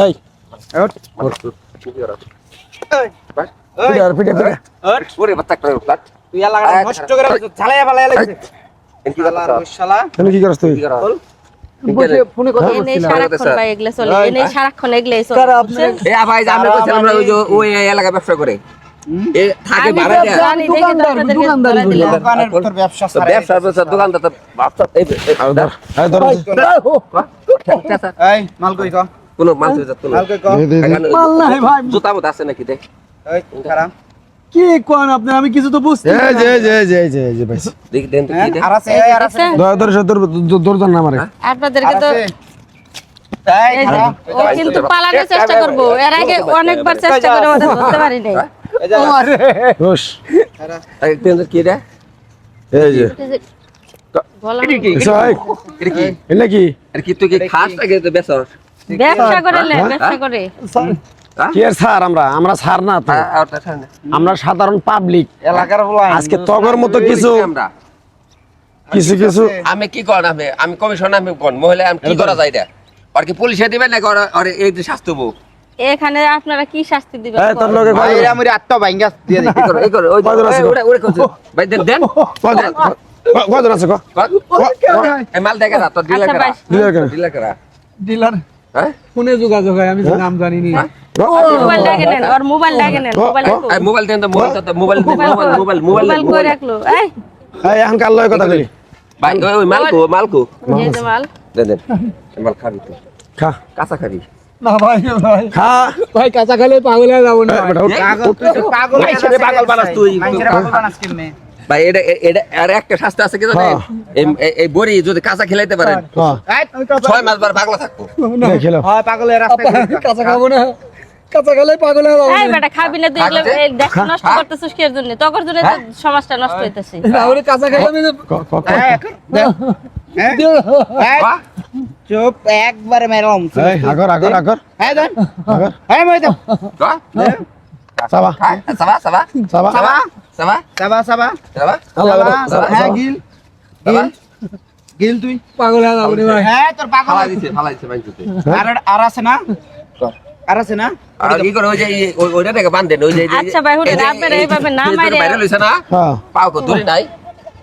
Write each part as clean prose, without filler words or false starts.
এই ওঠ ওরে বাচ্চা করে প্লাট তুই লাগা নষ্ট করে ঝালায়া ফালায়া লাগছে কি কথা শালা তুমি কি করছ তুই বসে ফোনে কথা এনে সারাক্ষণ ভাই এগুলা চলে এনে সারাক্ষণ এগুলাই চলে এ ভাই আমরা কইছিলাম আমরা ওই যে ওই এলাকা ব্যবসা করে এ থাকে ভাড়া দেয়া দোকানের তোর ব্যবসা ব্যবসা দোকানদার তো বাচ্চা এই ধর এই মাল কই কো কোন মাল তুই যত মাল কই কো মাল নাই ভাই জুতা মত আছে নাকি দেখ এই খারাপ কি কোন আপনি আমি কিছু তো বুঝতে এই ভাই দেখ দেন তো কি দেখ আর আছে দরজার না মারে আপনাদেরকে তো এই ও কিন্তু পালানোর চেষ্টা করব এর আগে অনেকবার চেষ্টা করে আমাদের ধরতে পারি নাই আরে রোশ এই দেন তো কি রে এই যে বলা এটা কি সাই এটা কি এলে কি আর কি তুই কি খাস নাকি তো বেচছ ব্যবসা করে ব্যবসা করে কি আর স্যার আমরা স্যার না তো আমরা সাধারণ পাবলিক এলাকার বলা আজকে তগর মতো কিছু আমি কি কর আমি কমিশন আমি কোন মহিলা আমি কি করা যায় এটা আর কি পুলিশে দিবেন না আর এই যে শাস্তিবো এখানে আপনারা কি শাস্তি দিবেন এই তোর লগে ভাই এরা মরি আটটা ভাঙ্গা দিয়ে দে এই করে ওই ওরে কইছ ভাই দেন দেন কত আছে কো এই মাল দেখে না তোর ডিলার করা ডিলার করা ডিলার হ্যাঁ ফোনে যোগাযোগ হয় আমি নাম জানি নি মোবাইল লাগে নেন আর মোবাইল লাগে নেন মোবাইল দেন তো মোবাইল করে রাখলো এই এই এখন কাল লয় কথা কই ভাই ওই মালকো এই যে মাল দেন দেন মাল খাবি তো খা কাঁচা খাবি না ভাই খা ভাই কাঁচা খেলে পাগল হয়ে যাব না পাগল মাইছেরে পাগল বানাস তুই মাইছেরে পাগল বানাস কেমনে ভাই এটা আর একটা শাস্তি আছে কি জানেন এই বড়ি যদি কাঁচা খেলাইতে পারেন 6 মাস বার পাগলা থাকবো খেলো হয় পাগলের রাস্তায় কাঁচা খাবো না কাঁচা খেলে পাগল হয়ে যাব এই বেটা খাবি না তুই এগুলো দেখ নষ্ট করতেছিস কি এর জন্য তোর জন্য তো সমাজটা নষ্ট হইতাছে রাহুল কাঁচা খেলে আমি চুপ একবার মেরম এই আগর হ্যাঁ দেন আগর হ্যাঁ মই দাও সাবা সাবা সাবা সাবা সাবা সাবা আল্লাহ হ্যাঁ গিল গিল তুই পাগল হয়ে যাবি ভাই হ্যাঁ তোর পাগল ফালাই দিছে বাইতে আর আছে না আর আছে না আর কি করে ওই যে ওইটা থেকে বাঁধেন ওই যে আচ্ছা ভাই হুড়ে আপনারা এইভাবে না মাইরে বাইরে লইছে না হ্যাঁ পাও কো দূরে নাই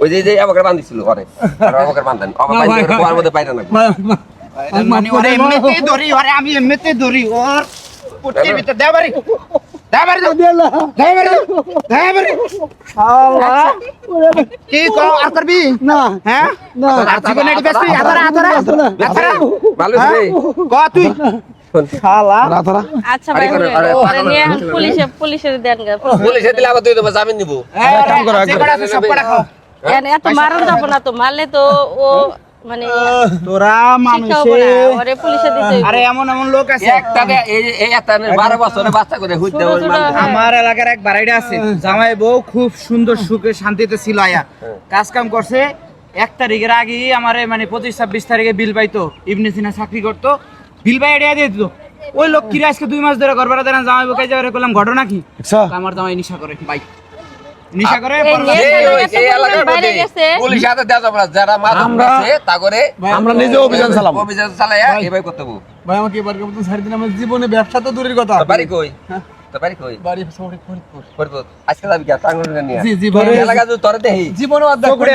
ওই যে আমাকে বাঁধিছিল ঘরে আর আমাকে বাঁধেন আমার বাইরে কোয়ার মধ্যে বাইরে না মানে ওরে এমনিতে ধরি ওরে আমি এমনিতে ধরি ওর পুটকি ভিতর দেবারি দেবারি আল্লাহ কি কও আর করবি না হ্যাঁ না আর জীবন এটি বেশি আতরা ভালো রে ক তুই শালা রাতরা আচ্ছা ভাই পরে নিয়ে পুলিশের দেন গা পুলিশে দিলে আবার তুই তো জামিন নিব কাম করো সব করা খাও এত মারণ যাব না তো মারলে তো ও মানে তোরা মানুষে ওরে পুলিশে দিতে আরে এমন লোক আছে একটা এই একটা 12 বছরের বাচ্চা করে হইতে আমার এলাকার এক বাড়িটা আছে জামাই বউ খুব সুন্দর সুখে শান্তিতে ছিল আয়া কাজ কাম করছে 1 তারিখের আগে আমারে মানে 25-26 তারিখে বিল পাইতো ইবনে সিনা চাকরি করতো বিল পাই এড়িয়ে দিয়ে দিত ওই লোক কিরে আজকে 2 মাস ধরে ঘর ভাড়া দেন জামাই বউ কাজে করে কইলাম ঘটনা কি আচ্ছা আমার জামাই নিশা করে ভাই নিশা করে এই এলাকার মধ্যে পুলিশ হাতে দেওয়া যাবে না যারা মাদক আছে তা করে আমরা নিজে অভিযান চালায়া এভাবে করতে হবে ভাই আমাকে এবার কেমন ছাড়ি দিন আমার জীবনে ব্যবসা তো দূরের কথা বাড়ি কই তোর বাড়ি কই বাড়ি সবাই ফরিদপুর ফরিদপুর আজকে যাবি কি টাঙ্গন নিয়ে জি ভাই এলাকা যদি তোরে দেই জীবনে চকুড়ে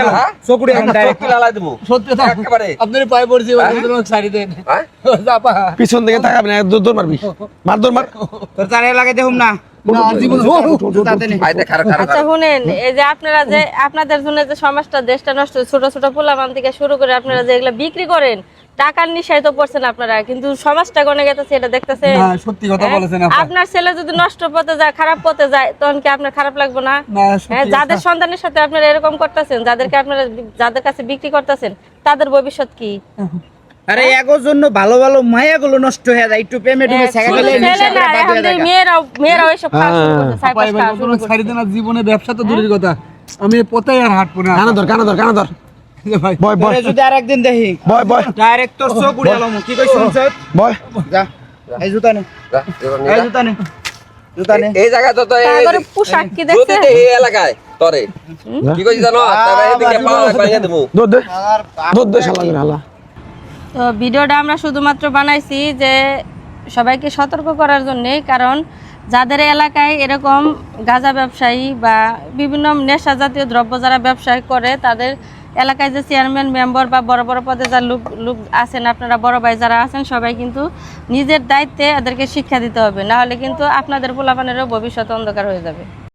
চকুড়ে ডাইরেক্ট লালা দেবো সত্যি তো একেবারে আপনার পায়ে পড়ছি তোমাকে ছাড়ি দেন হ্যাঁ যাপা পিছন দিকে তাকাবি না দৌড় মারবি মার তোর চারে লাগাই দেখুম না জীবন আচ্ছা শুনেন এই যে আপনারা যে আপনাদের জন্য যে সমাজটা দেশটা নষ্ট ছোট ছোট পোলাপান থেকে শুরু করে আপনারা যে এগুলা বিক্রি করেন টাকার নিশায় তো পড়ছেন আপনারা কিন্তু সমাজটা গনে গেছে এটা দেখতেছেন সত্যি কথা বলেছেন আপনার ছেলে যদি নষ্ট পথে যায় খারাপ পথে যায় তখন কি আপনার খারাপ লাগবে না যাদের সন্তানের সাথে আপনারা এরকম করতেছেন যাদেরকে আপনারা যাদের কাছে বিক্রি করতেছেন তাদের ভবিষ্যৎ কি আরে এগোর জন্য ভালো ভালো মায়াগুলো নষ্ট হয়ে যায় একটু পেমেন্ট হয়ে ছেড়ে গেলে মেয়েরা ওইসব কাজ শুরু করছে ছাড়ি দেন জীবনে ব্যবসা তো দূরের কথা আমি পতাই আর হাঁটবো না কানা ধর ভাই বয় বয় যদি আরেকদিন দেখি বয় ডাইরেক্ট তোর চোখ উড়ে এলাম কি কই শুনছ বয় যা এই জুতা নে এই জুতা নে এই জায়গা তো তারপরে পোশাক কি দেখছেন এই এলাকায় তরে কি কইছ জানো তবে এদিকে পাওয়া বাইরে দেবো দৌড় দে শালা হালা তো ভিডিওটা আমরা শুধুমাত্র বানাইছি যে সবাইকে সতর্ক করার জন্যে, কারণ যাদের এলাকায় এরকম গাঁজা ব্যবসায়ী বা বিভিন্ন নেশা জাতীয় দ্রব্য যারা ব্যবসা করে, তাদের এলাকায় যে চেয়ারম্যান মেম্বার বা বড় বড় পদে যারা লোক আছেন, আপনারা বড় ভাই যারা আছেন, সবাই কিন্তু নিজের দায়িত্বে এদেরকে শিক্ষা দিতে হবে, না হলে কিন্তু আপনাদের পোলাপানেরও ভবিষ্যৎ অন্ধকার হয়ে যাবে।